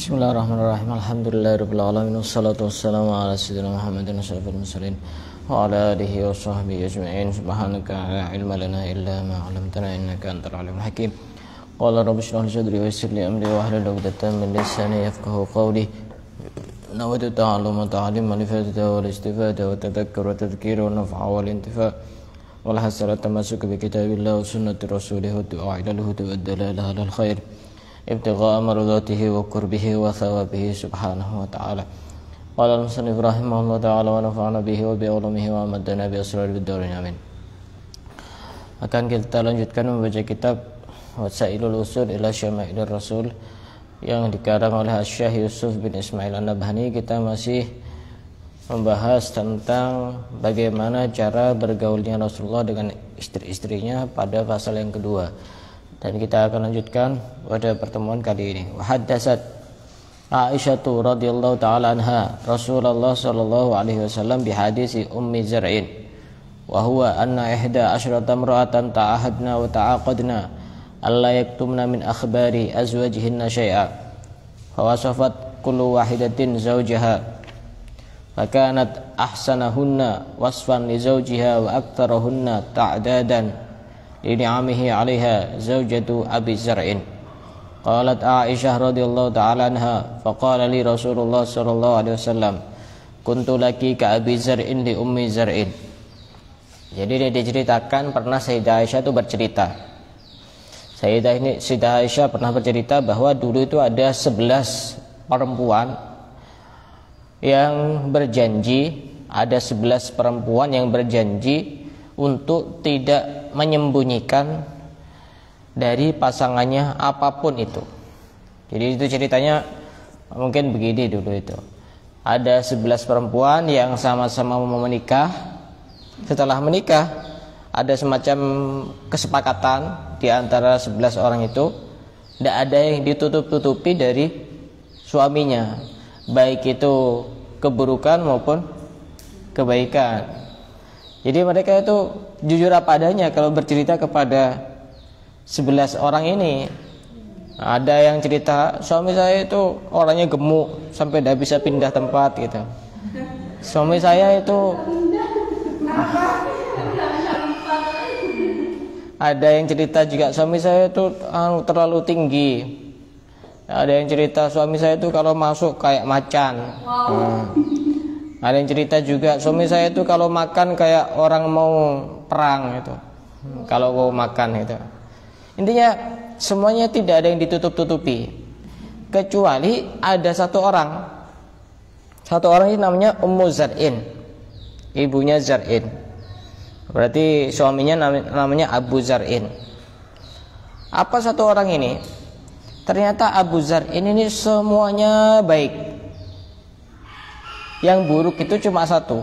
Bismillahirrahmanirrahim. Alhamdulillahirabbil alamin wassalatu wassalamu ala sayyidina Muhammadin asyrafil mursalin wa ala alihi wa sahbihi ajma'in. Subhanaka la ilma lana illa ma 'allamtana innaka antal alimul hakim. Qala rabbi shrah li sadri wa yassir li amri wa hlul 'uqdatam min lisani yafqahu qawli. Nawaitu ta'alluma ta'alima li fadida wal istifada wa tadhakkura wa tadhkira wa naf'a wal intifa' wal hasanata masuk bi kitabillah wa sunnati rasulih wa du'a ila al-huda wa dalalah alal khair ibtigha'a mardatihi wa qurbihi wa thawabihi subhanahu wa ta'ala. Qala al-musannif rahimahullah ta'ala wa nafa'ana bihi wa bi ulumihi wa amadana bi asrar bid-darin amin. Akan kita lanjutkan membaca kitab Wasailul Usul ila Syama'ilir Rasul yang dikarang oleh Syekh Yusuf bin Ismail An-Nabhani. Kita masih membahas tentang bagaimana cara bergaulnya Rasulullah dengan istri-istrinya pada pasal yang kedua. Dan kita akan lanjutkan pada pertemuan kali ini. Wa haddatsat Aisyah radhiyallahu taala anha Rasulullah sallallahu alaihi wasallam bi hadisi Ummi Zar'in wa huwa anna ihda asyrata imra'atan ta'ahadna wa ta'aqadna alla yaktumna min akhbari azwajihinna syai'a fa wasafat kullu wahidatin zawjaha fa kanat ahsanahunna wasfan li zawjiha wa aktharahunna ta'dadan لنعمه عليها زوجة أبي زرع. قالت عائشة رضي الله تعالى عنها فقال لي رسول الله صلى الله عليه وسلم كنت لك كأبي زرع لأم زرع. Jadi dia diceritakan pernah Sayyidah Aisyah itu bercerita. Sayyidah Aisyah pernah bercerita bahwa dulu itu ada 11 perempuan yang berjanji, ada 11 perempuan yang berjanji untuk tidak menyembunyikan dari pasangannya apapun itu. Jadi itu ceritanya mungkin begini dulu itu. Ada 11 perempuan yang sama-sama mau menikah. Setelah menikah ada semacam kesepakatan di antara 11 orang itu, tidak ada yang ditutup-tutupi dari suaminya, baik itu keburukan maupun kebaikan. Jadi mereka itu jujur apa adanya kalau bercerita kepada 11 orang ini. Ada yang cerita suami saya itu orangnya gemuk sampai tidak bisa pindah tempat gitu. Suami saya itu ada yang cerita juga suami saya itu terlalu tinggi. Ada yang cerita suami saya itu kalau masuk kayak macan. Ada yang cerita juga suami saya itu kalau makan kayak orang mau perang gitu. Kalau mau makan gitu. Intinya semuanya tidak ada yang ditutup-tutupi. Kecuali ada satu orang. Satu orang ini namanya Ummu Zar'in. Ibunya Zar'in. Berarti suaminya namanya Abu Zar'in. Apa satu orang ini? Ternyata Abu Zar'in ini semuanya baik. Yang buruk itu cuma satu.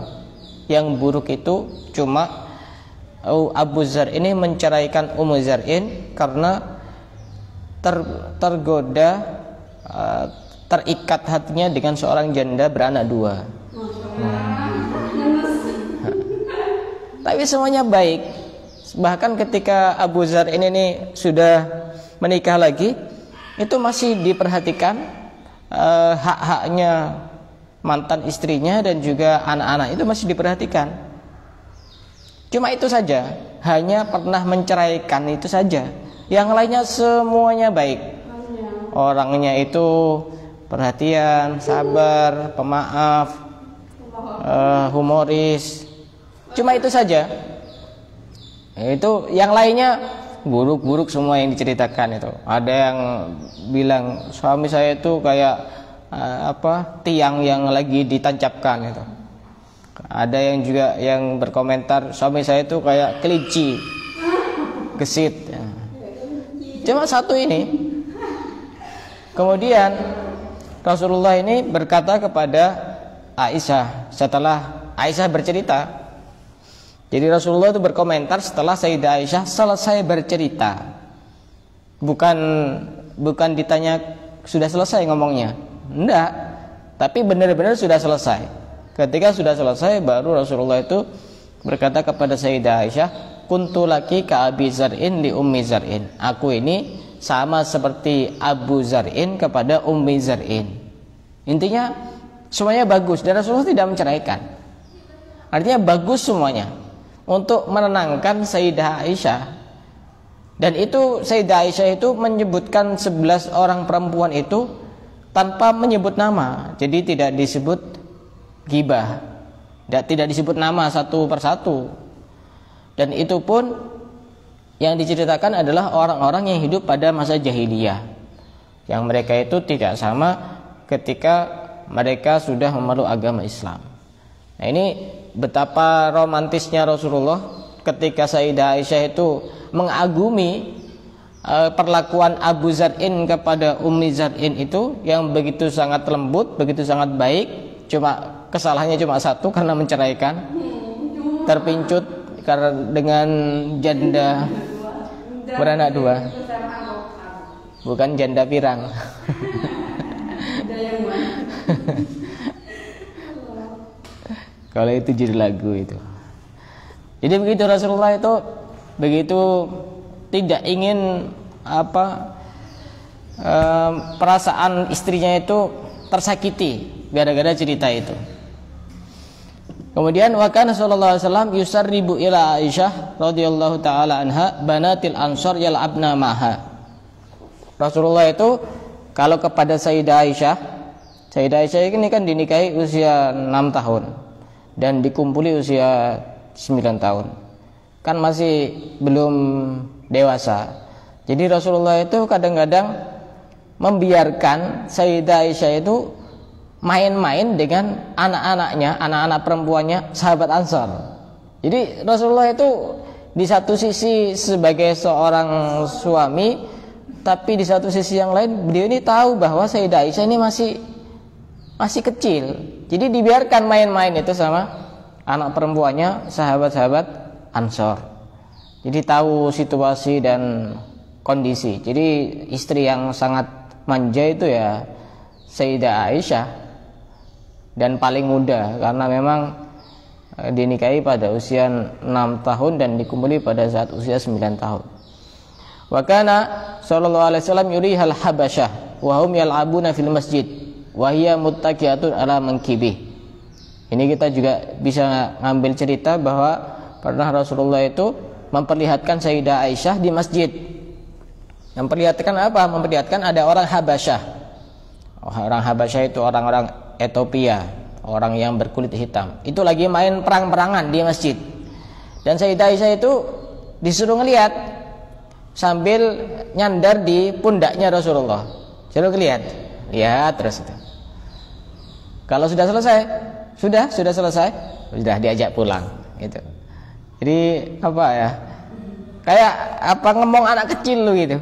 Yang buruk itu cuma Abu Zar ini menceraikan Ummu Zar'in karena tergoda, terikat hatinya dengan seorang janda beranak dua. Tapi semuanya baik. Bahkan ketika Abu Zar ini sudah menikah lagi, itu masih diperhatikan hak-haknya mantan istrinya dan juga anak-anak itu masih diperhatikan. Cuma itu saja, hanya pernah menceraikan itu saja. Yang lainnya semuanya baik. Orangnya itu perhatian, sabar, pemaaf, humoris. Cuma itu saja. Itu yang lainnya buruk-buruk semua yang diceritakan itu. Ada yang bilang suami saya itu kayak tiang yang lagi ditancapkan itu. Ada yang juga yang berkomentar suami saya itu kayak kelinci gesit. Cuma satu ini. Kemudian Rasulullah ini berkata kepada Aisyah setelah Aisyah bercerita. Jadi Rasulullah itu berkomentar setelah Sayyidah Aisyah selesai bercerita. Bukan ditanya sudah selesai ngomongnya. Enggak, tapi benar-benar sudah selesai. Ketika sudah selesai baru Rasulullah itu berkata kepada Sayyidah Aisyah, kuntu laki ka Abi Zar'in li Ummi Zar'in. Aku ini sama seperti Abu Zar'in kepada Ummi Zar'in. Intinya semuanya bagus dan Rasulullah tidak menceraikan. Artinya bagus semuanya untuk menenangkan Sayyidah Aisyah. Dan itu Sayyidah Aisyah itu menyebutkan 11 orang perempuan itu tanpa menyebut nama. Jadi tidak disebut ghibah, tidak disebut nama satu persatu. Dan itu pun yang diceritakan adalah orang-orang yang hidup pada masa jahiliyah, yang mereka itu tidak sama ketika mereka sudah memeluk agama Islam. Nah, ini betapa romantisnya Rasulullah ketika Sayyidah Aisyah itu mengagumi perlakuan Abu Zar'in kepada Ummi Zar'in itu yang begitu sangat lembut, begitu sangat baik. Cuma kesalahannya cuma satu, karena menceraikan, terpincut karena dengan janda beranak 2, bukan janda pirang. Kalau itu judul lagu itu. Jadi begitu Rasulullah itu begitu tidak ingin perasaan istrinya itu tersakiti gara-gara cerita itu. Kemudian wa kana sallallahu alaihi wasallam yusarribu ila Aisyah radhiyallahu taala anha banatil ansor yal'abna maha. Rasulullah itu kalau kepada Sayyidah Aisyah ini kan dinikahi usia 6 tahun dan dikumpuli usia 9 tahun. Kan masih belum dewasa. Jadi Rasulullah itu kadang-kadang membiarkan Sayyidah Aisyah itu main-main dengan anak-anaknya, anak-anak perempuannya sahabat Ansar. Jadi Rasulullah itu di satu sisi sebagai seorang suami, tapi di satu sisi yang lain beliau ini tahu bahwa Sayyidah Aisyah ini masih kecil. Jadi dibiarkan main-main itu sama anak perempuannya sahabat-sahabat Ansar. Jadi tahu situasi dan kondisi. Jadi istri yang sangat manja itu ya Sayyidah Aisyah, dan paling muda karena memang dinikahi pada usia 6 tahun dan dikumpuli pada saat usia 9 tahun. Wa kana sallallahu alaihi wasallam yurihal habasyah wa hum yal'abuna fil masjid wa hiya muttaqiyatun ala mankibih. Ini kita juga bisa ngambil cerita bahwa pernah Rasulullah itu memperlihatkan Sayyidah Aisyah di masjid. Memperlihatkan apa? Memperlihatkan ada orang Habasyah. Orang Habasyah itu orang-orang Ethiopia, orang yang berkulit hitam. Itu lagi main perang-perangan di masjid. Dan Sayyidah Aisyah itu disuruh ngelihat sambil nyandar di pundaknya Rasulullah. Suruh ngelihat. Lihat terus itu. Kalau sudah selesai, sudah selesai, sudah diajak pulang gitu. Jadi apa ya? Kayak apa ngomong anak kecil lu gitu.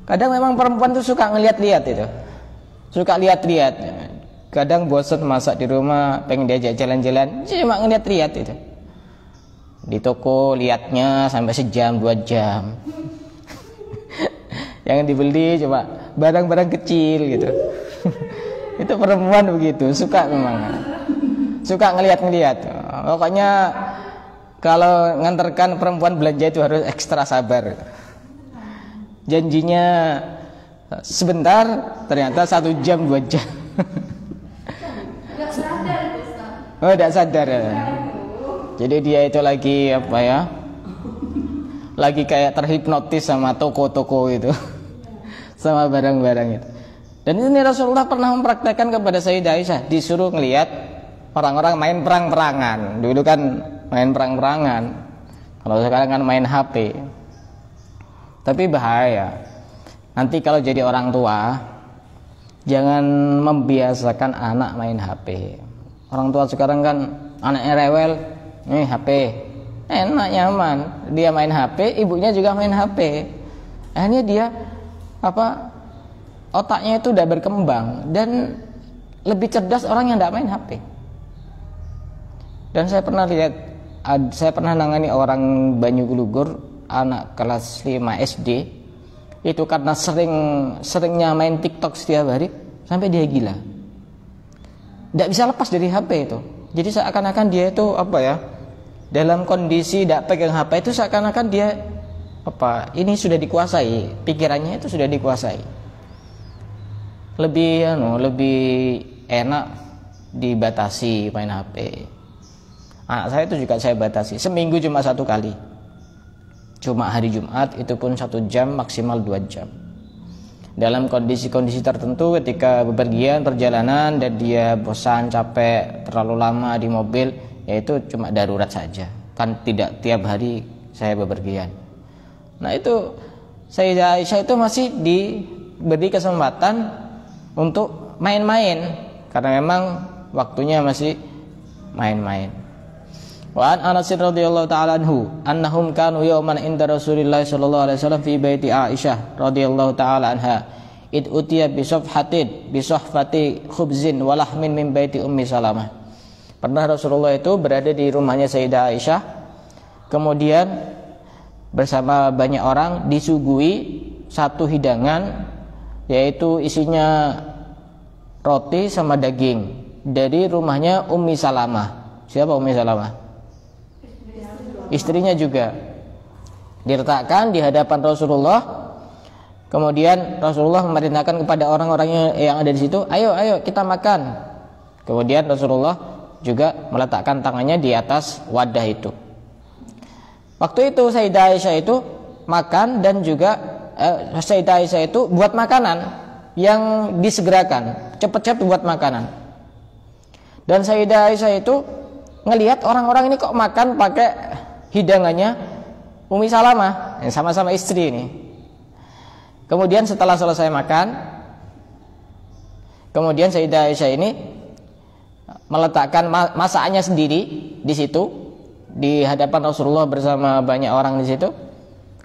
Kadang memang perempuan tuh suka ngeliat-liat itu. Suka lihat-lihat. Kadang bosan masak di rumah, pengen diajak jalan-jalan, cuma ngeliat-liat itu. Di toko liatnya sampai sejam 2 jam. Yang dibeli coba barang-barang kecil gitu. Itu perempuan begitu, suka memang. Suka ngeliat-ngeliat. Pokoknya kalau nganterkan perempuan belanja itu harus ekstra sabar. Janjinya sebentar, ternyata 1 jam 2 jam. Oh, tidak sadar ya. Jadi dia itu lagi apa ya? Lagi kayak terhipnotis sama toko-toko itu, sama barang-barang itu. Dan ini Rasulullah pernah mempraktekkan kepada Sayyidah Aisyah, disuruh ngelihat orang-orang main perang-perangan. Dulu kan main perang-perangan. Kalau sekarang kan main HP. Tapi bahaya. Nanti kalau jadi orang tua, jangan membiasakan anak main HP. Orang tua sekarang kan anaknya rewel, nih HP, enak nyaman. Dia main HP, ibunya juga main HP. Akhirnya dia otaknya itu udah berkembang dan lebih cerdas orang yang tidak main HP. Dan saya pernah nangani orang Banyuglugur, anak kelas 5 SD. Itu karena seringnya main TikTok setiap hari sampai dia gila. Tidak bisa lepas dari HP itu. Jadi seakan-akan dia itu dalam kondisi tidak pegang HP itu seakan-akan dia ini sudah dikuasai, pikirannya itu sudah dikuasai. Lebih enak dibatasi main HP. Anak saya itu juga saya batasi, seminggu cuma 1 kali, cuma hari Jumat, itu pun 1 jam maksimal 2 jam. Dalam kondisi-kondisi tertentu ketika bepergian perjalanan dan dia bosan, capek, terlalu lama di mobil, yaitu cuma darurat saja, kan tidak tiap hari saya bepergian. Nah itu Sayyidah Aisyah itu masih diberi kesempatan untuk main-main, karena memang waktunya masih main-main. Wa an Anas radhiyallahu taala anhu annahum kanu yawman inda Rasulillah sallallahu alaihi wasallam fi baiti Aisyah radhiyallahu taala anha id utiya bi sahfati khubzin wa lahmin min baiti Ummi Salamah. Pernah Rasulullah itu berada di rumahnya Sayyidah Aisyah, kemudian bersama banyak orang disuguhi satu hidangan, yaitu isinya roti sama daging dari rumahnya Ummi Salamah. Siapa Ummi Salamah? Istrinya juga. Diletakkan di hadapan Rasulullah. Kemudian Rasulullah memerintahkan kepada orang-orang yang ada di situ, ayo kita makan. Kemudian Rasulullah juga meletakkan tangannya di atas wadah itu. Waktu itu Sayyidah Aisyah itu makan, dan juga Sayyidah Aisyah itu buat makanan yang disegerakan, cepat-cepat buat makanan. Dan Sayyidah Aisyah itu ngelihat orang-orang ini kok makan pakai hidangannya Ummi Salamah, yang sama-sama istri ini. Kemudian setelah selesai makan, kemudian Sayyidah Aisyah ini meletakkan masakannya sendiri di situ di hadapan Rasulullah bersama banyak orang di situ.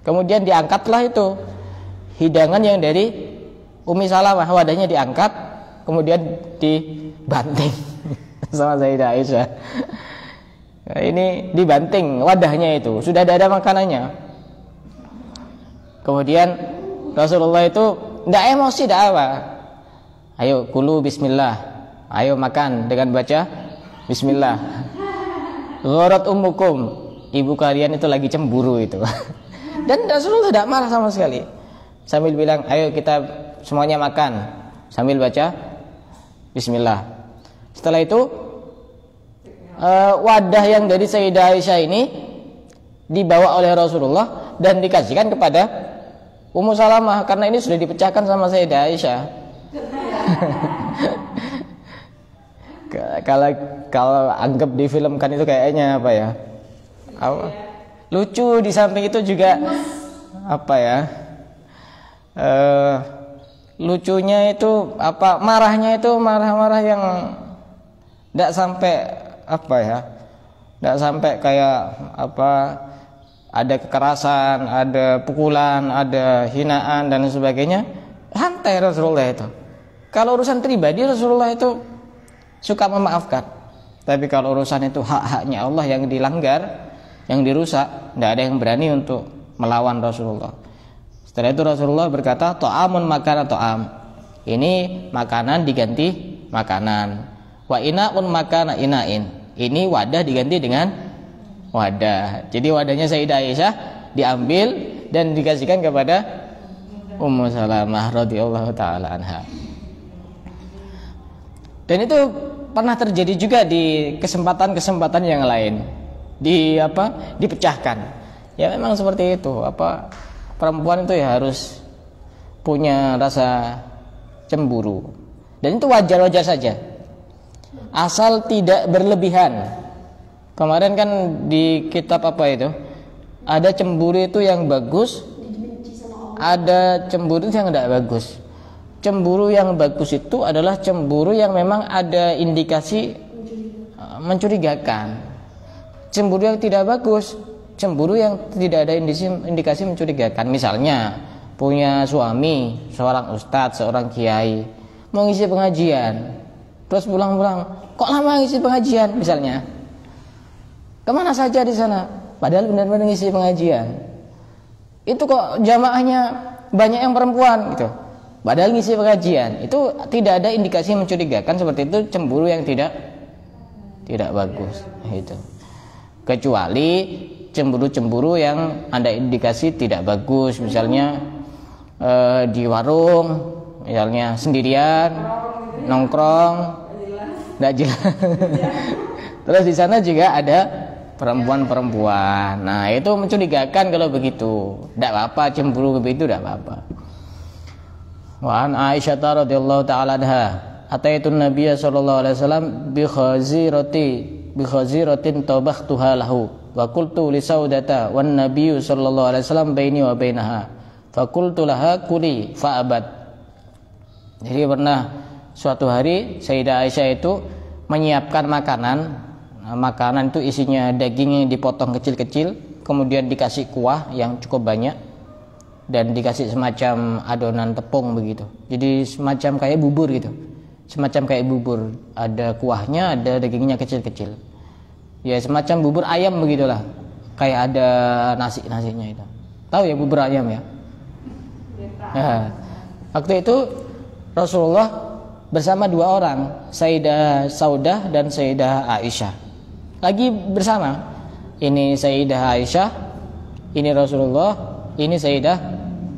Kemudian diangkatlah itu hidangan yang dari Ummi Salamah, wadahnya diangkat, kemudian dibanting sama Sayyidah Aisyah. Nah, ini dibanting wadahnya, itu sudah ada makanannya. Kemudian Rasulullah itu tidak emosi, tidak apa. Ayo kulu bismillah, ayo makan dengan baca bismillah. Gharat ummukum, ibu kalian itu lagi cemburu itu. Dan Rasulullah tidak marah sama sekali, sambil bilang ayo kita semuanya makan sambil baca bismillah. Setelah itu wadah yang dari Sayyidah Aisyah ini dibawa oleh Rasulullah dan dikasihkan kepada Ummu Salamah, karena ini sudah dipecahkan sama Sayyidah Aisyah. Kalau anggap difilmkan itu kayaknya apa ya? Lucu, di samping itu juga apa ya? Lucunya itu apa? Marahnya itu marah-marah yang tidak sampai apa ya? Tidak sampai kayak apa? Ada kekerasan, ada pukulan, ada hinaan dan sebagainya. Santai Rasulullah itu. Kalau urusan pribadi Rasulullah itu suka memaafkan. Tapi kalau urusan itu hak-haknya Allah yang dilanggar, yang dirusak, tidak ada yang berani untuk melawan Rasulullah. Setelah itu Rasulullah berkata, ta'amun makana ta'am. Ini makanan diganti makanan. Wa ina'un makana ina'in. Ini wadah diganti dengan wadah. Jadi wadahnya Sayyidah Aisyah diambil dan dikasihkan kepada Ummu Salamah radhiyallahu taala anha. Dan itu pernah terjadi juga di kesempatan-kesempatan yang lain. Dipecahkan. Ya memang seperti itu. Perempuan itu ya harus punya rasa cemburu. Dan itu wajar-wajar saja. Asal tidak berlebihan. Kemarin kan di kitab apa itu? Ada cemburu itu yang bagus, ada cemburu yang tidak bagus. Cemburu yang bagus itu adalah cemburu yang memang ada indikasi mencurigakan. Cemburu yang tidak bagus, cemburu yang tidak ada indikasi mencurigakan. Misalnya punya suami, seorang ustadz, seorang kiai, mau ngisi pengajian, terus pulang-pulang, kok lama ngisi pengajian misalnya? Kemana saja di sana? Padahal benar-benar ngisi pengajian. Itu kok jamaahnya banyak yang perempuan gitu. Padahal ngisi pengajian. Itu tidak ada indikasi mencurigakan, seperti itu cemburu yang tidak bagus. Itu. Kecuali cemburu-cemburu yang ada indikasi tidak bagus, misalnya di warung, misalnya sendirian, nongkrong, tidak jelas. Terus di sana juga ada perempuan-perempuan. Nah, itu mencurigakan kalau begitu. Tidak apa-apa cemburu begitu, tidak apa-apa. Wa an Aisyah radhiyallahu taala anha, ataitun Nabiyya sallallahu alaihi wasallam bi khaziratin tabakhtuha lahu wa qultu li Saudata wan Nabiyyu sallallahu alaihi wasallam baini wa bainaha fa qultu laha kuli fa abad. Jadi pernah suatu hari Sayyidah Aisyah itu menyiapkan makanan. Makanan itu isinya daging yang dipotong kecil-kecil, kemudian dikasih kuah yang cukup banyak dan dikasih semacam adonan tepung begitu. Jadi semacam kayak bubur gitu. Semacam kayak bubur, ada kuahnya, ada dagingnya kecil-kecil. Ya semacam bubur ayam begitulah. Kayak ada nasinya itu. Tahu ya bubur ayam ya? Nah, waktu itu Rasulullah bersama dua orang, Sayyidah Saudah dan Sayyidah Aisyah. Lagi bersama. Ini Sayyidah Aisyah, ini Rasulullah, ini Sayyidah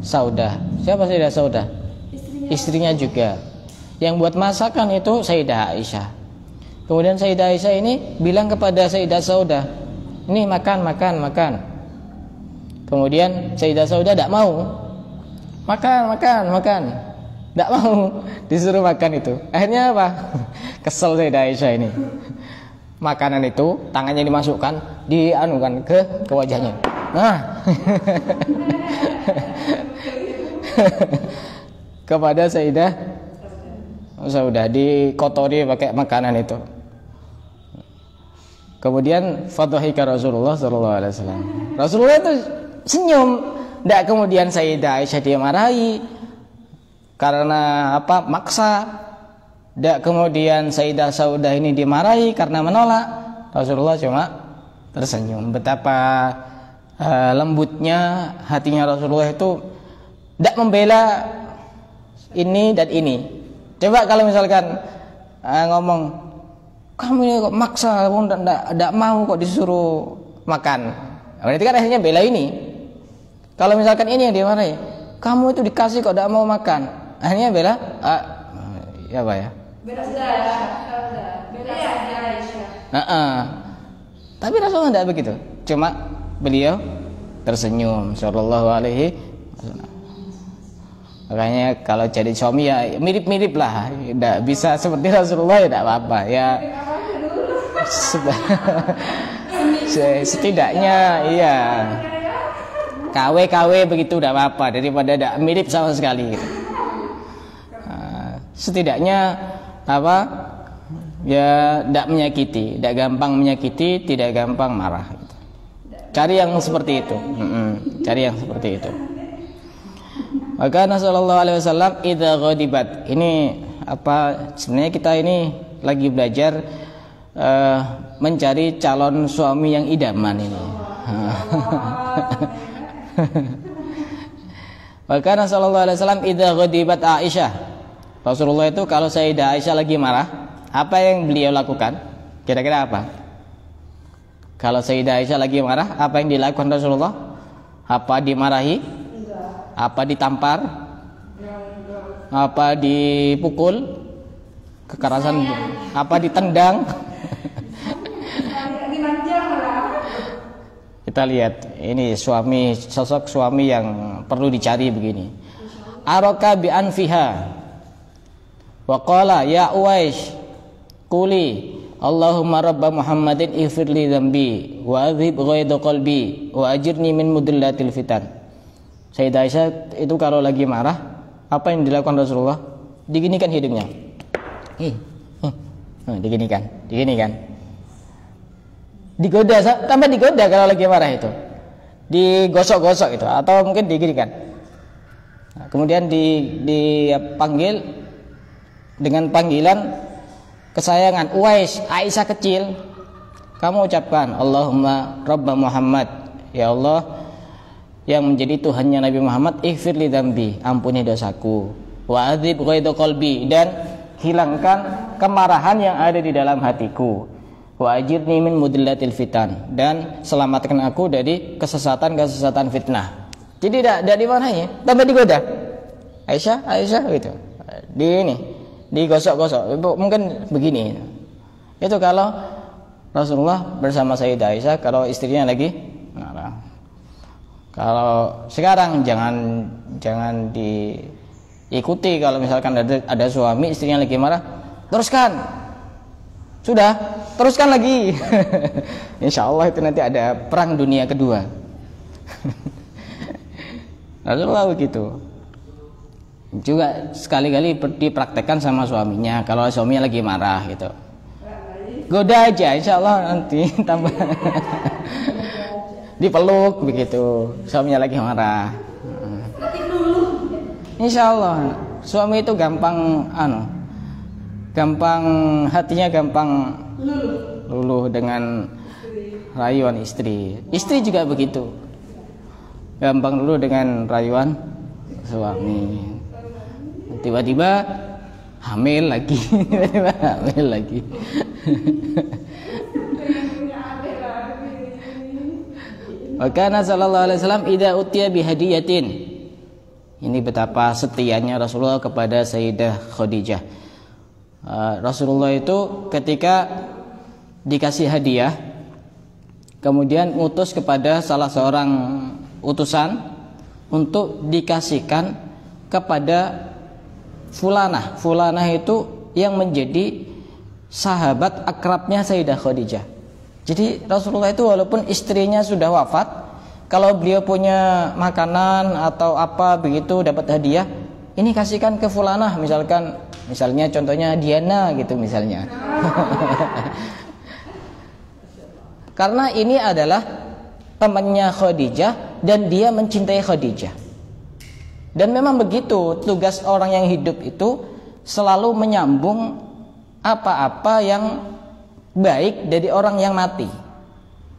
Saudah. Siapa Sayyidah Saudah? Istrinya juga. Yang buat masakan itu Sayyidah Aisyah. Kemudian Sayyidah Aisyah ini bilang kepada Sayyidah Saudah, ini makan. Kemudian Sayyidah Saudah tidak mau. Makan. Tidak mau, disuruh makan itu. Akhirnya apa? Kesel Sayyidah Aisyah ini. Makanan itu tangannya dimasukkan, dianukan ke wajahnya. Nah, kepada Sayyidah Saudah dikotori pakai makanan itu. Kemudian fadhahika Rasulullah sallallahu alaihi wasallam. Rasulullah itu senyum. Tidak kemudian Sayyidah Aisyah dia marahi karena apa? Maksa. Tidak kemudian Sayyidah Saudah ini dimarahi karena menolak. Rasulullah cuma tersenyum. Betapa lembutnya hatinya Rasulullah itu, tidak membela ini dan ini. Coba kalau misalkan ngomong, kamu ini kok maksa, kamu tidak mau kok disuruh makan. Berarti kan akhirnya bela ini. Kalau misalkan ini yang dimarahi, kamu itu dikasih kok tidak mau makan, akhirnya bela ya apa ya? Bela Tapi Rasulullah tidak begitu. Cuma beliau tersenyum sallallahu alaihi wasallam. Makanya kalau jadi suami ya mirip-mirip lah. Tidak bisa seperti Rasulullah ya tidak apa-apa ya. Setidaknya iya. KW begitu tidak apa-apa daripada tidak mirip sama sekali. Setidaknya apa? Ya tidak menyakiti, tidak gampang menyakiti, tidak gampang marah. Cari yang seperti itu. Cari yang seperti itu. Maka Nabi sallallahu alaihi wasallam idza ghadibat. Ini apa? Sebenarnya kita ini lagi belajar mencari calon suami yang idaman ini. Maka Nabi sallallahu alaihi wasallam idza ghadibat Aisyah. Rasulullah itu kalau Sayyidah Aisyah lagi marah, apa yang beliau lakukan? Kira-kira apa? Kalau Sayyidah Aisyah lagi marah, apa yang dilakukan Rasulullah? Apa dimarahi? Apa ditampar? Apa dipukul? Kekerasan? Apa ditendang? Kita lihat ini sosok suami yang perlu dicari begini. Araka bi anfiha wa qala ya Uwais quli Allahumma rabba Muhammadin ighfirli dhanbi wa adhib ghaidha qalbi wa ajirni min mudillatil fitan. Sayyidah Aisyah itu kalau lagi marah, apa yang dilakukan Rasulullah? Diginikan hidungnya. Diginikan. Digoda, tambah digoda kalau lagi marah itu. Digosok-gosok itu atau mungkin diginikan. Nah, kemudian dipanggil dengan panggilan kesayangan Uwais, Aisyah kecil. Kamu ucapkan Allahumma rabba Muhammad, ya Allah yang menjadi Tuhannya Nabi Muhammad, ighfirli dzambi, ampuni dosaku, wa adzib ghaidha qalbi, dan hilangkan kemarahan yang ada di dalam hatiku, wa ajirni min mudillatil fitan, dan selamatkan aku dari kesesatan fitnah. Jadi tidak dimarahi, tambah digoda. Aisyah gitu. Digosok-gosok. Mungkin begini. Itu kalau Rasulullah bersama Sayyidah Aisyah, kalau istrinya lagi marah. Kalau sekarang jangan diikuti. Kalau misalkan ada suami istrinya lagi marah, teruskan. Sudah, teruskan lagi. Insya Allah itu nanti ada perang dunia kedua. Rasulullah begitu. Juga sekali-kali dipraktekkan sama suaminya. Kalau suaminya lagi marah gitu, goda aja, insya Allah nanti tambah. Dipeluk begitu, suaminya lagi marah. Insya Allah suami itu gampang hatinya gampang luluh dengan rayuan istri. Istri juga begitu, gampang luluh dengan rayuan suami. Tiba-tiba hamil lagi. Wakana sallallahu alaihi wasallam idza utiya bihadiyatin. Ini betapa setianya Rasulullah kepada Sayyidah Khadijah. Rasulullah itu ketika dikasih hadiah, kemudian ngutus kepada salah seorang utusan untuk dikasihkan kepada Fulanah. Fulanah itu yang menjadi sahabat akrabnya Sayyidah Khadijah. Jadi Rasulullah itu walaupun istrinya sudah wafat, kalau beliau punya makanan atau apa begitu dapat hadiah, ini kasihkan ke Fulanah, misalnya contohnya Diana gitu misalnya. Karena ini adalah temannya Khadijah dan dia mencintai Khadijah. Dan memang begitu, tugas orang yang hidup itu selalu menyambung apa-apa yang baik dari orang yang mati.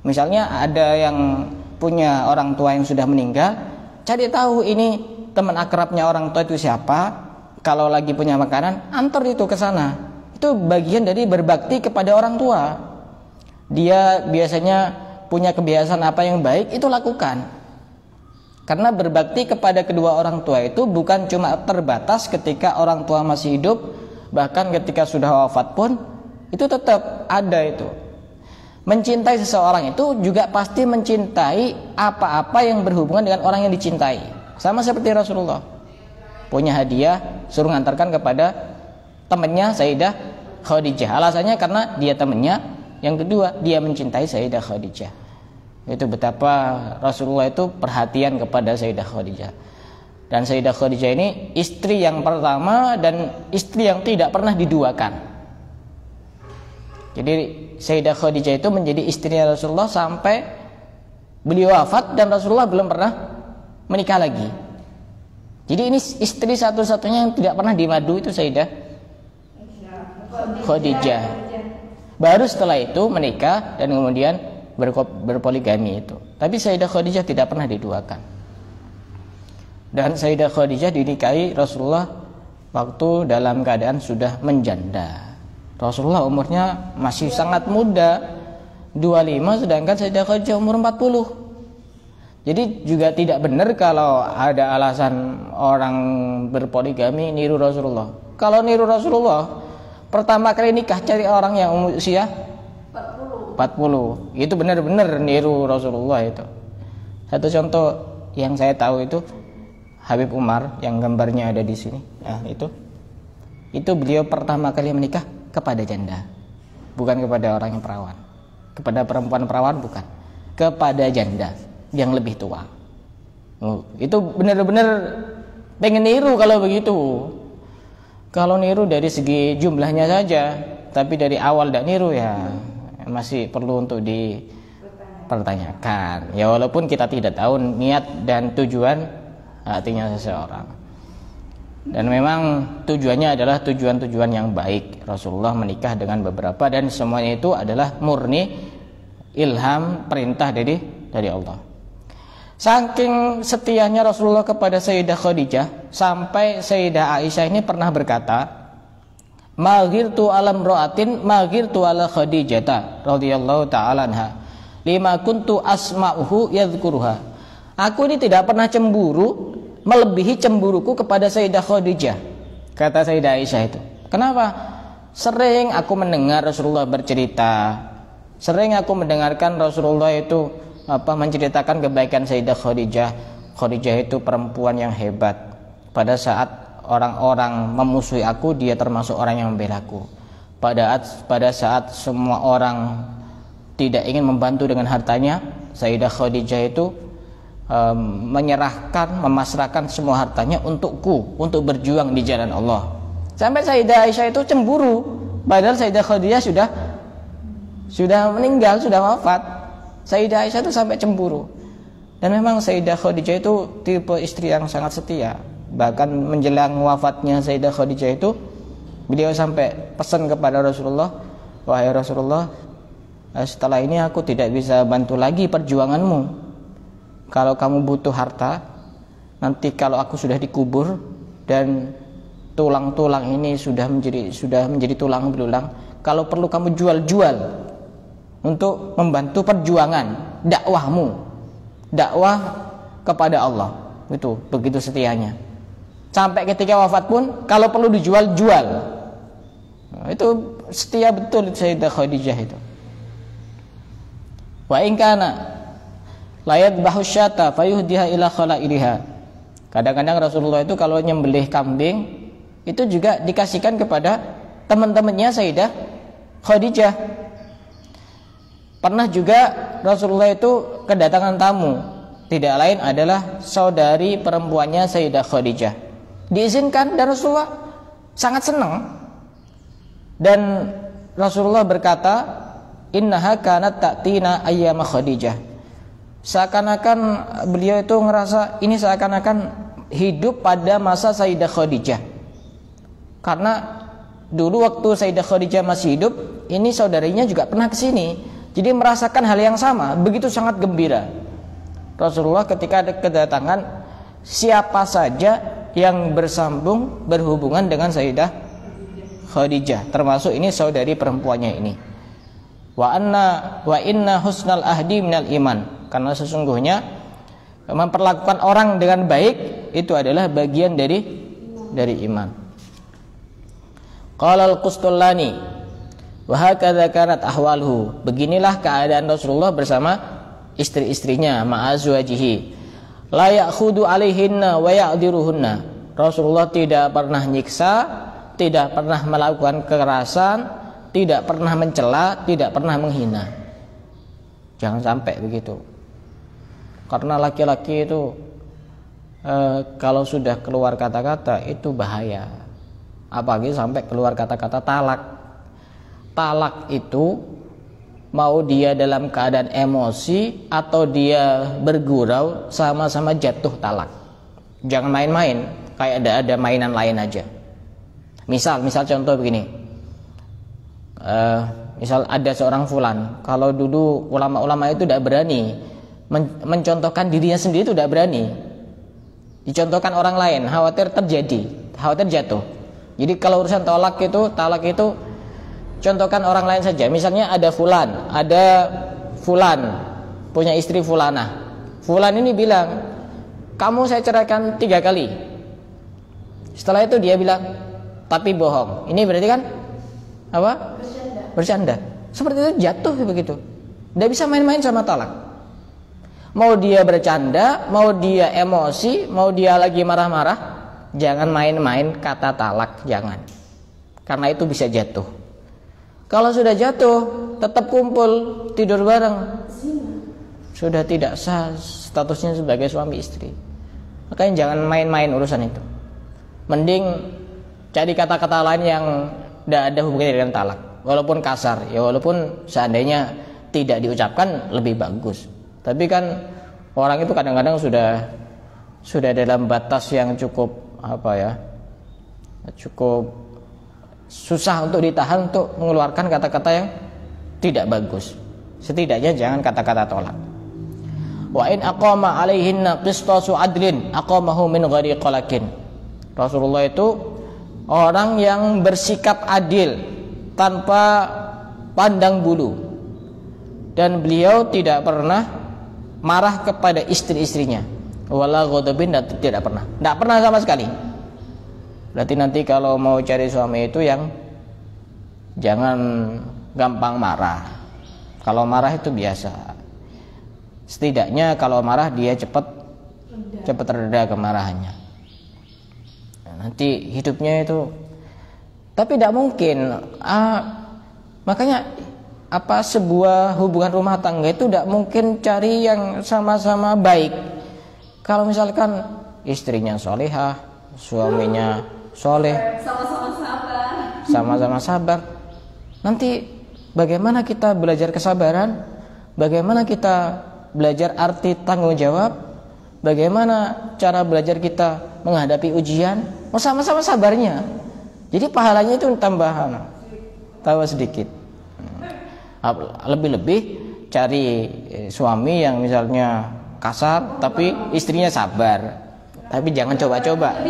Misalnya ada yang punya orang tua yang sudah meninggal, cari tahu ini teman akrabnya orang tua itu siapa. Kalau lagi punya makanan, antar itu ke sana. Itu bagian dari berbakti kepada orang tua. Dia biasanya punya kebiasaan apa yang baik, itu lakukan. Karena berbakti kepada kedua orang tua itu bukan cuma terbatas ketika orang tua masih hidup, bahkan ketika sudah wafat pun itu tetap ada itu. Mencintai seseorang itu juga pasti mencintai apa-apa yang berhubungan dengan orang yang dicintai. Sama seperti Rasulullah punya hadiah, suruh ngantarkan kepada temannya Sayyidah Khadijah. Alasannya karena dia temannya, yang kedua dia mencintai Sayyidah Khadijah. Itu betapa Rasulullah itu perhatian kepada Sayyidah Khadijah. Dan Sayyidah Khadijah ini istri yang pertama dan istri yang tidak pernah diduakan. Jadi Sayyidah Khadijah itu menjadi istrinya Rasulullah sampai beliau wafat dan Rasulullah belum pernah menikah lagi. Jadi ini istri satu-satunya yang tidak pernah dimadu itu Sayyidah Khadijah. Baru setelah itu menikah dan kemudian berpoligami itu. Tapi Sayyidah Khadijah tidak pernah diduakan. Dan Sayyidah Khadijah dinikahi Rasulullah waktu dalam keadaan sudah menjanda. Rasulullah umurnya masih sangat muda, 25, sedangkan Sayyidah Khadijah umur 40. Jadi juga tidak benar kalau ada alasan orang berpoligami niru Rasulullah. Kalau niru Rasulullah, pertama kali nikah cari orang yang usia 40. Itu benar-benar niru Rasulullah itu. Satu contoh yang saya tahu itu Habib Umar yang gambarnya ada di sini. Nah, itu beliau pertama kali menikah kepada janda, bukan kepada orang yang perawan. Kepada perempuan perawan bukan, kepada janda yang lebih tua. Itu benar-benar pengen niru kalau begitu. Kalau niru dari segi jumlahnya saja, tapi dari awal tidak niru ya masih perlu untuk dipertanyakan. Ya walaupun kita tidak tahu niat dan tujuan hatinya seseorang. Dan memang tujuannya adalah tujuan-tujuan yang baik. Rasulullah menikah dengan beberapa dan semuanya itu adalah murni ilham perintah dari Allah. Saking setianya Rasulullah kepada Sayyidah Khadijah sampai Sayyidah Aisyah ini pernah berkata, maghirtu alam ra'atin maghirtu ala Khadijah radhiyallahu ta'ala anha lima kuntu asma'uhu yadhkuruha. Aku ini tidak pernah cemburu melebihi cemburuku kepada Sayyidah Khadijah, kata Sayyidah Aisyah itu. Kenapa? Sering aku mendengar Rasulullah bercerita, sering aku mendengarkan Rasulullah itu menceritakan kebaikan Sayyidah Khadijah. Khadijah itu perempuan yang hebat. Pada saat orang-orang memusuhi aku, dia termasuk orang yang membela aku. Pada saat semua orang tidak ingin membantu dengan hartanya, Sayyidah Khadijah itu menyerahkan, memasrahkan semua hartanya untukku, untuk berjuang di jalan Allah. Sampai Sayyidah Aisyah itu cemburu, padahal Sayyidah Khadijah sudah meninggal, sudah wafat. Sayyidah Aisyah itu sampai cemburu. Dan memang Sayyidah Khadijah itu tipe istri yang sangat setia. Bahkan menjelang wafatnya Sayyidah Khadijah itu, beliau sampai pesan kepada Rasulullah, wahai Rasulullah, setelah ini aku tidak bisa bantu lagi perjuanganmu. Kalau kamu butuh harta, nanti kalau aku sudah dikubur dan tulang-tulang ini sudah menjadi tulang belulang, kalau perlu kamu jual-jual untuk membantu perjuangan dakwahmu, dakwah kepada Allah. Itu begitu setianya. Sampai ketika wafat pun kalau perlu dijual-jual. Itu setia betul Sayyidah Khadijah itu. Wa in kana la yadhbahu syata fayuhdiha ila khalailiha. Kadang-kadang Rasulullah itu kalau nyembelih kambing itu juga dikasihkan kepada teman-temannya Sayyidah Khadijah. Pernah juga Rasulullah itu kedatangan tamu, tidak lain adalah saudari perempuannya Sayyidah Khadijah. Diizinkan dan Rasulullah sangat senang. Dan Rasulullah berkata, innaha kanat ta'tina ayyama Khadijah. Seakan-akan beliau itu ngerasa ini seakan-akan hidup pada masa Sayyidah Khadijah. Karena dulu waktu Sayyidah Khadijah masih hidup, ini saudarinya juga pernah ke sini. Jadi merasakan hal yang sama, begitu sangat gembira. Rasulullah ketika ada kedatangan siapa saja yang berhubungan dengan Sayyidah Khadijah, termasuk ini saudari perempuannya ini. Wa inna husnal ahdi minal iman. Karena sesungguhnya memperlakukan orang dengan baik itu adalah bagian dari iman. Qala al-Qustullani wa hakadza kanat ahwaluhu. Beginilah keadaan Rasulullah bersama istri-istrinya, ma'azwajihi. La ya'khudu 'alaihinna wa ya'diruhunna. Rasulullah tidak pernah nyiksa, tidak pernah melakukan kekerasan, tidak pernah mencela, tidak pernah menghina. Jangan sampai begitu. Karena laki-laki itu kalau sudah keluar kata-kata itu bahaya. Apalagi sampai keluar kata-kata talak. Talak itu mau dia dalam keadaan emosi atau dia bergurau, sama-sama jatuh talak. Jangan main-main, kayak ada mainan lain aja. Misal contoh begini. Misal ada seorang fulan, kalau dulu ulama-ulama itu tidak berani mencontohkan dirinya sendiri, itu tidak berani dicontohkan orang lain, khawatir jatuh. Jadi kalau urusan talak itu contohkan orang lain saja. Misalnya ada fulan punya istri fulanah. Fulan ini bilang, kamu saya ceraikan 3 kali. Setelah itu dia bilang, tapi bohong. Ini berarti kan apa? Bercanda. Seperti itu jatuh begitu. Tidak bisa main-main sama talak. Mau dia bercanda, mau dia emosi, mau dia lagi marah-marah, jangan main-main kata talak, jangan. Karena itu bisa jatuh. Kalau sudah jatuh, tetap kumpul, tidur bareng, sudah tidak sah statusnya sebagai suami istri. Makanya jangan main-main urusan itu. Mending cari kata-kata lain yang tidak ada hubungannya dengan talak. Walaupun kasar, ya walaupun seandainya tidak diucapkan lebih bagus. Tapi kan orang itu kadang-kadang sudah dalam batas yang cukup cukup susah untuk ditahan untuk mengeluarkan kata-kata yang tidak bagus. Setidaknya jangan kata-kata tolak. Wa in aqama alaihinna qistasu adlin aqamahu min ghairi qalakin. Rasulullah itu orang yang bersikap adil tanpa pandang bulu, dan beliau tidak pernah marah kepada istri-istrinya, wala ghadabin, tidak pernah sama sekali. Berarti nanti kalau mau cari suami itu yang jangan gampang marah. Kalau marah itu biasa, setidaknya kalau marah dia cepat reda kemarahannya. Nah, nanti hidupnya itu, tapi tidak mungkin. Makanya sebuah hubungan rumah tangga itu tidak mungkin cari yang sama-sama baik. Kalau misalkan istrinya solehah, suaminya soleh, sama-sama sabar, nanti bagaimana kita belajar kesabaran, bagaimana kita belajar arti tanggung jawab, bagaimana cara belajar kita menghadapi ujian, sama-sama sabarnya. Jadi pahalanya itu tambah sedikit. Lebih-lebih cari suami yang misalnya kasar tapi istrinya sabar, tapi jangan coba-coba.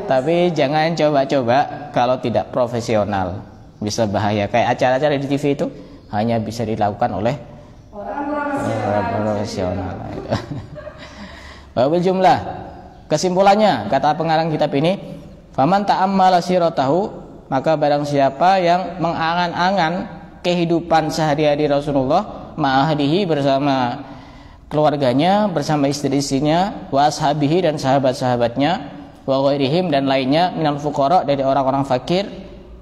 Tapi jangan coba-coba kalau tidak profesional, bisa bahaya. Kayak acara-acara di TV itu hanya bisa dilakukan oleh orang profesional. Wabil jumlah, kesimpulannya kata pengarang kitab ini, faman ta'ammala siratahu, maka barang siapa yang mengangan-angan kehidupan sehari-hari Rasulullah, ma'ahdihi, bersama keluarganya, bersama istri-istrinya, wa ashabihi, dan sahabat-sahabatnya, wa ghairihim, dan lainnya, minal fuqara, dari orang-orang fakir,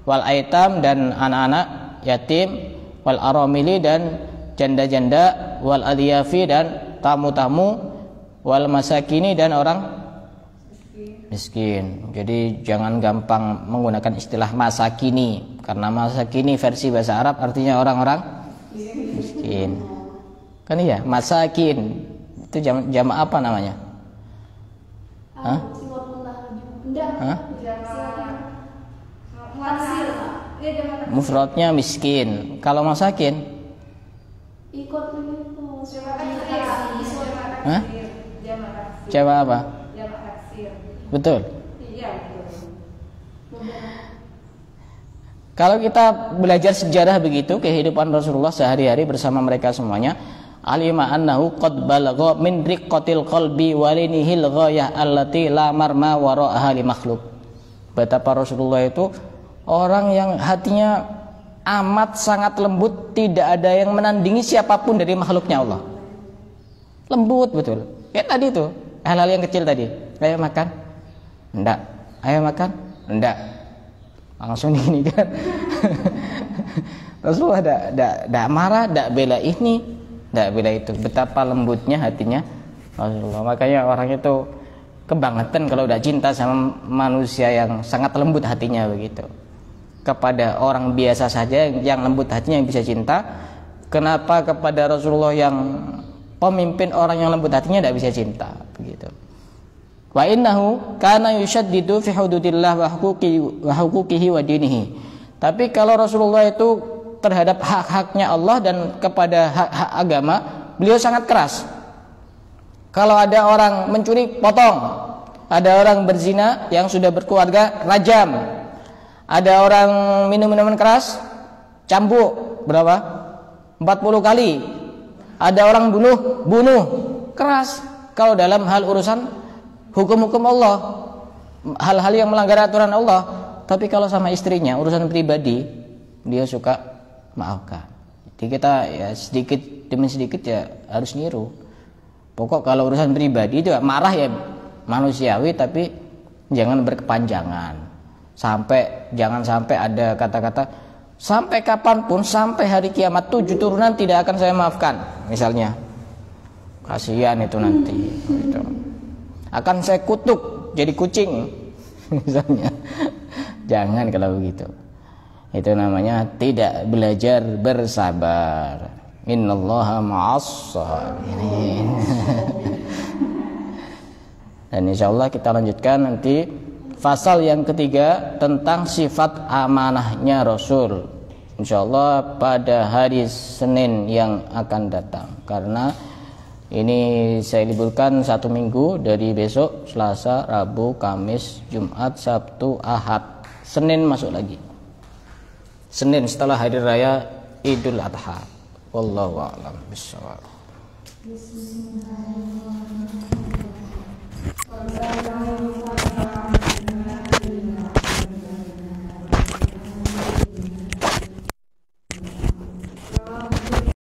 wal aitam, dan anak-anak yatim, wal aramili, dan janda-janda, wal adhiyafi, dan tamu-tamu, wal masakini, dan orang miskin. Jadi jangan gampang menggunakan istilah masakini, karena masakini versi bahasa Arab artinya orang-orang miskin. Kan iya, masakin itu jama' apa namanya? Hah? Mufradnya miskin. Kalau masakin? Hah? Jama' apa? Betul. Kalau kita belajar sejarah begitu, kehidupan Rasulullah sehari-hari bersama mereka semuanya, alima annahu qad balagha min riqqatil qalbi walinihil ghayah allati la marma wara'aha li makhluk. Betapa Rasulullah itu orang yang hatinya amat sangat lembut, tidak ada yang menandingi siapapun dari makhluknya Allah. Lembut betul. Kayak tadi itu, hal-hal yang kecil tadi. Ayo makan. Enggak. Ayo makan. Enggak. Langsung gini kan. Rasulullah enggak marah, enggak bela ini, enggak bela itu. Betapa lembutnya hatinya Rasulullah. Makanya orang itu kebangetan kalau udah cinta sama manusia yang sangat lembut hatinya begitu. Kepada orang biasa saja yang lembut hatinya yang bisa cinta, kenapa kepada Rasulullah yang pemimpin orang yang lembut hatinya tidak bisa cinta begitu. Wa innahu kana yushaddidu fi hududillah wa huquqihi wa dinihi. Tapi kalau Rasulullah itu terhadap hak-haknya Allah dan kepada hak-hak agama, beliau sangat keras. Kalau ada orang mencuri, potong. Ada orang berzina yang sudah berkeluarga, rajam. Ada orang minum minuman keras, cambuk berapa? 40 kali. Ada orang bunuh, keras. Kalau dalam hal urusan hukum-hukum Allah, hal-hal yang melanggar aturan Allah. Tapi kalau sama istrinya, urusan pribadi, dia suka maafkan. Jadi kita ya sedikit demi sedikit ya harus niru. Pokok kalau urusan pribadi itu marah ya manusiawi, tapi jangan berkepanjangan. Jangan sampai ada kata-kata sampai kapanpun, sampai hari kiamat 7 turunan tidak akan saya maafkan. Misalnya, kasihan itu nanti. Gitu. Akan saya kutuk jadi kucing. Misalnya, jangan kalau begitu. Itu namanya tidak belajar bersabar. Innallaha ma'as-sabirin. Dan insyaallah kita lanjutkan nanti pasal yang ketiga tentang sifat amanahnya Rasul, insyaallah pada hari Senin yang akan datang. Karena Ini saya liburkan 1 minggu dari besok Selasa, Rabu, Kamis, Jumat, Sabtu, Ahad, Senin masuk lagi. Senin setelah hari raya Idul Adha. Wallahu a'lam bishawab.